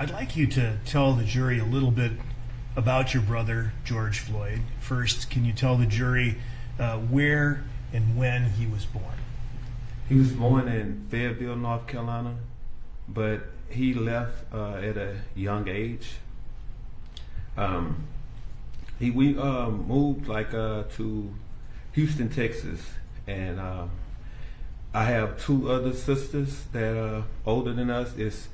I'd like you to tell the jury a little bit about your brother, George Floyd. First, can you tell the jury where and when he was born? He was born in Fayetteville, North Carolina, but he left at a young age. We moved to Houston, Texas, and I have two other sisters that are older than us. It's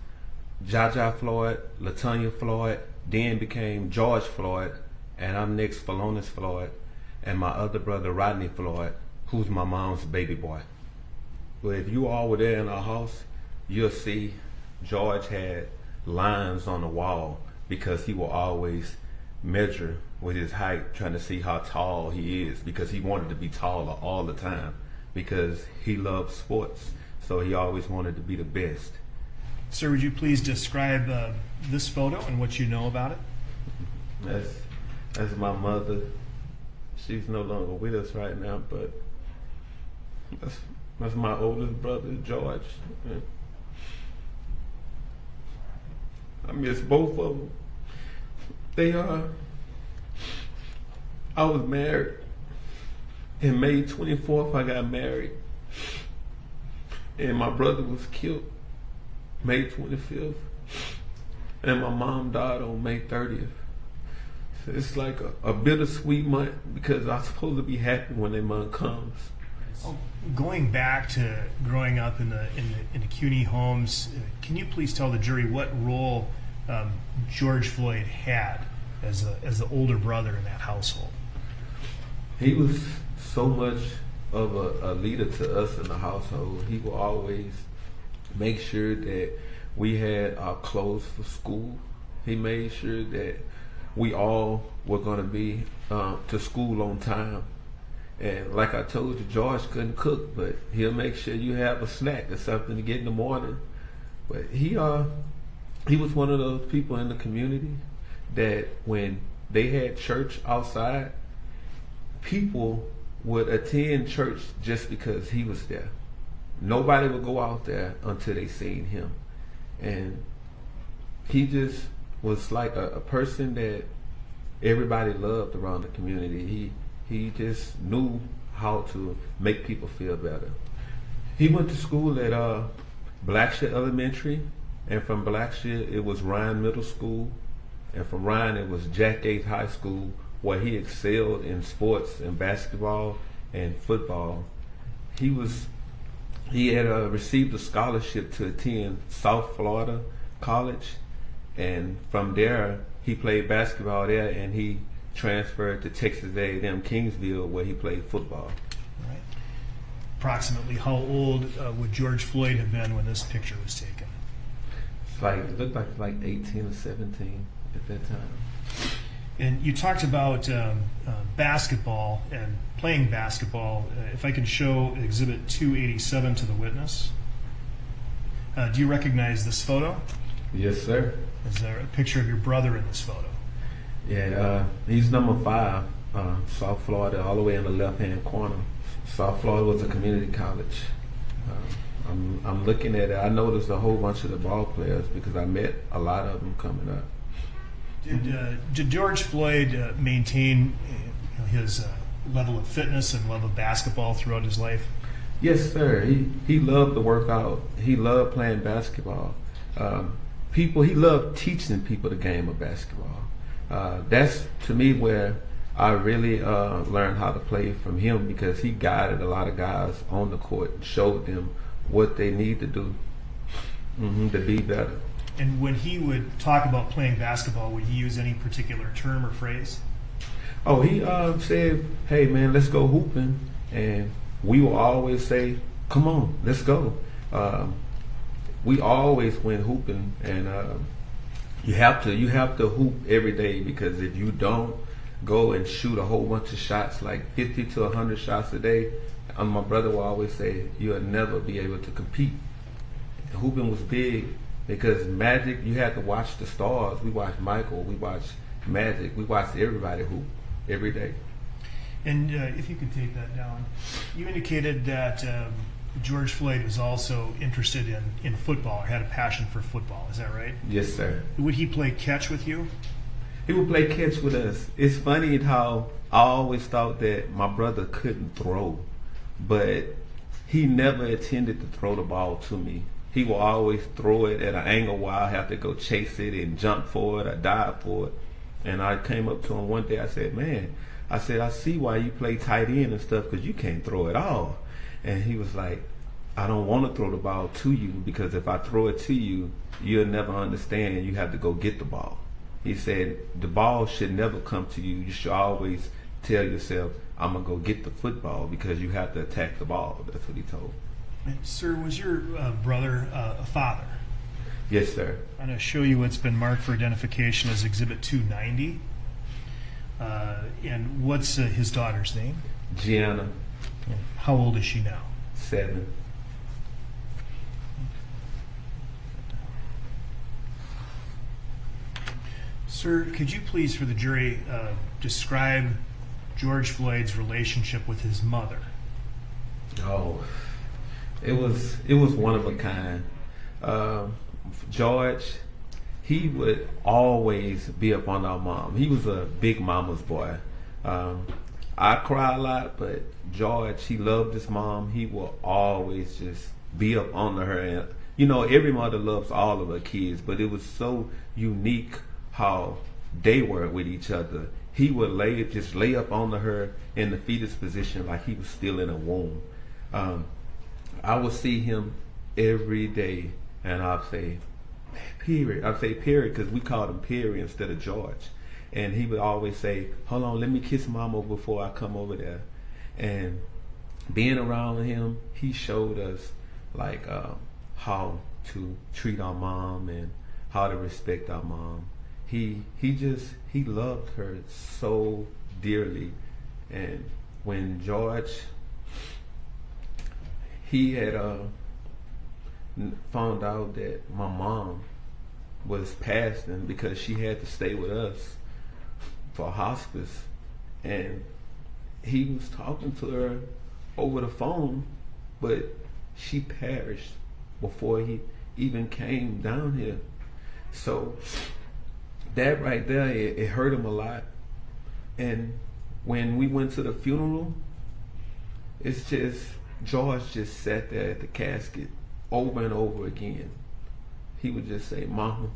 Jaja Floyd, Latonya Floyd, then became George Floyd, and I'm next Phalonis Floyd, and my other brother Rodney Floyd, who's my mom's baby boy. But if you all were there in our house, you'll see George had lines on the wall because he will always measure with his height, trying to see how tall he is, because he wanted to be taller all the time because he loved sports, so he always wanted to be the best. Sir, would you please describe this photo and what you know about it? That's my mother. She's no longer with us right now, but that's my oldest brother, George. I miss both of them. I was married. In May 24th, I got married. And my brother was killed May 25th. And my mom died on May 30th. So it's like a bittersweet month because I'm supposed to be happy when that month comes. Going back to growing up in the CUNY homes, can you please tell the jury what role George Floyd had as the older brother in that household? He was so much of a leader to us in the household. He would always make sure that we had our clothes for school. He made sure that we all were going to be to school on time. And like I told you, George couldn't cook, but he'll make sure you have a snack or something to get in the morning. But he was one of those people in the community that when they had church outside, people would attend church just because he was there. Nobody would go out there until they seen him. And he just was like a person that everybody loved around the community. He just knew how to make people feel better. He went to school at Blackshear Elementary, and from Blackshear it was Ryan Middle School, and from Ryan it was Jack Gates High School, where he excelled in sports and basketball and football. He had received a scholarship to attend South Florida College, and from there he played basketball there, and he transferred to Texas A&M Kingsville, where he played football. Right. Approximately how old would George Floyd have been when this picture was taken? It looked like 18 or 17 at that time. And you talked about basketball and playing basketball. If I can show Exhibit 287 to the witness. Do you recognize this photo? Yes, sir. Is there a picture of your brother in this photo? Yeah, he's number 5, South Florida, all the way in the left-hand corner. South Florida was a community college. I'm looking at it. I noticed a whole bunch of the ball players because I met a lot of them coming up. Did George Floyd maintain his level of fitness and love of basketball throughout his life? Yes, sir. He loved to work out. He loved playing basketball. He loved teaching people the game of basketball. That's, to me, where I really learned how to play from him, because he guided a lot of guys on the court and showed them what they need to do to be better. And when he would talk about playing basketball, would he use any particular term or phrase? Oh, he said, "Hey, man, let's go hooping," and we will always say, "Come on, let's go." We always went hooping, and you have to hoop every day, because if you don't go and shoot a whole bunch of shots, like 50 to 100 shots a day, my brother will always say, you'll never be able to compete. And hooping was big because Magic, you had to watch the stars. We watched Michael, we watched Magic, we watched everybody hoop every day. And if you could take that down, you indicated that George Floyd was also interested in football, or had a passion for football. Is that right? Yes, sir. Would he play catch with you? He would play catch with us. It's funny how I always thought that my brother couldn't throw, but he never intended to throw the ball to me. He will always throw it at an angle where I have to go chase it and jump for it or dive for it. And I came up to him one day, I said, man, I see why you play tight end and stuff, because you can't throw it all. And he was like, I don't want to throw the ball to you, because if I throw it to you, you'll never understand and you have to go get the ball. He said, the ball should never come to you. You should always tell yourself, I'm going to go get the football, because you have to attack the ball. That's what he told me. Sir, was your brother a father? Yes, sir. I'm going to show you what's been marked for identification as Exhibit 290. And what's his daughter's name? Gianna. How old is she now? 7. Sir, could you please, for the jury, describe George Floyd's relationship with his mother? Oh, it was one of a kind. George, he would always be up on our mom. He was a big mama's boy. I cry a lot, but George, he loved his mom. He will always just be up on her. And you know, every mother loves all of her kids, but it was so unique how they were with each other. He would just lay up on her in the fetus position like he was still in a womb. I would see him every day, and I'd say, period. I'd say period, because we called him Perry instead of George. And he would always say, hold on, let me kiss mama before I come over there. And being around him, he showed us like how to treat our mom and how to respect our mom. He loved her so dearly. And when George, he had found out that my mom was passing because she had to stay with us for hospice, and he was talking to her over the phone, but she perished before he even came down here. So that right there, it hurt him a lot. And when we went to the funeral, it's just, George just sat there at the casket over and over again. He would just say, mama,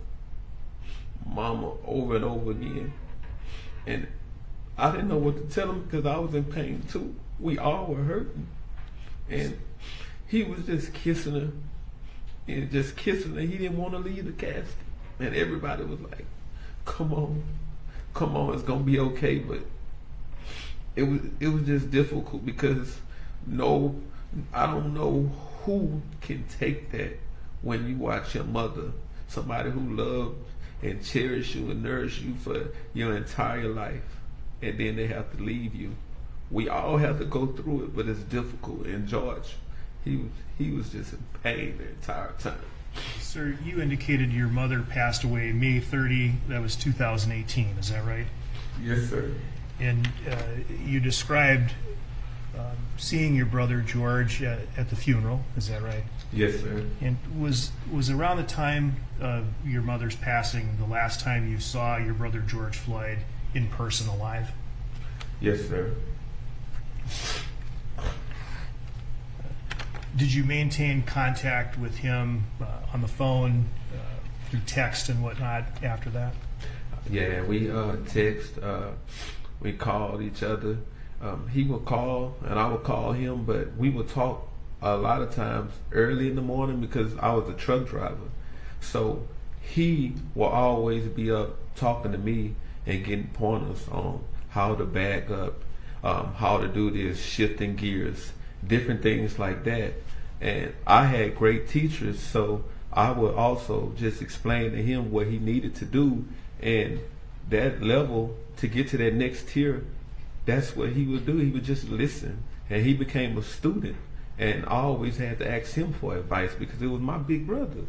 mama, over and over again. And I didn't know what to tell him, because I was in pain too. We all were hurting. And he was just kissing her and just kissing her. He didn't want to leave the casket. And everybody was like, come on, it's gonna be okay. But it was just difficult, because I don't know who can take that when you watch your mother, somebody who loved and cherished you and nourished you for your entire life, and then they have to leave you. We all have to go through it, but it's difficult. And George, he was just in pain the entire time. Sir, you indicated your mother passed away May 30, that was 2018, is that right? Yes, sir. And you described seeing your brother George at the funeral, is that right? Yes, sir. And was around the time of your mother's passing the last time you saw your brother George Floyd in person alive? Yes, sir. Did you maintain contact with him on the phone, through text and whatnot after that? Yeah, we text, we called each other. He would call and I would call him, but we would talk a lot of times early in the morning, because I was a truck driver. So he will always be up talking to me and getting pointers on how to back up, how to do this, shifting gears, different things like that. And I had great teachers, so I would also just explain to him what he needed to do, and that level to get to that next tier, that's what he would do. He would just listen, and he became a student, and I always had to ask him for advice because it was my big brother.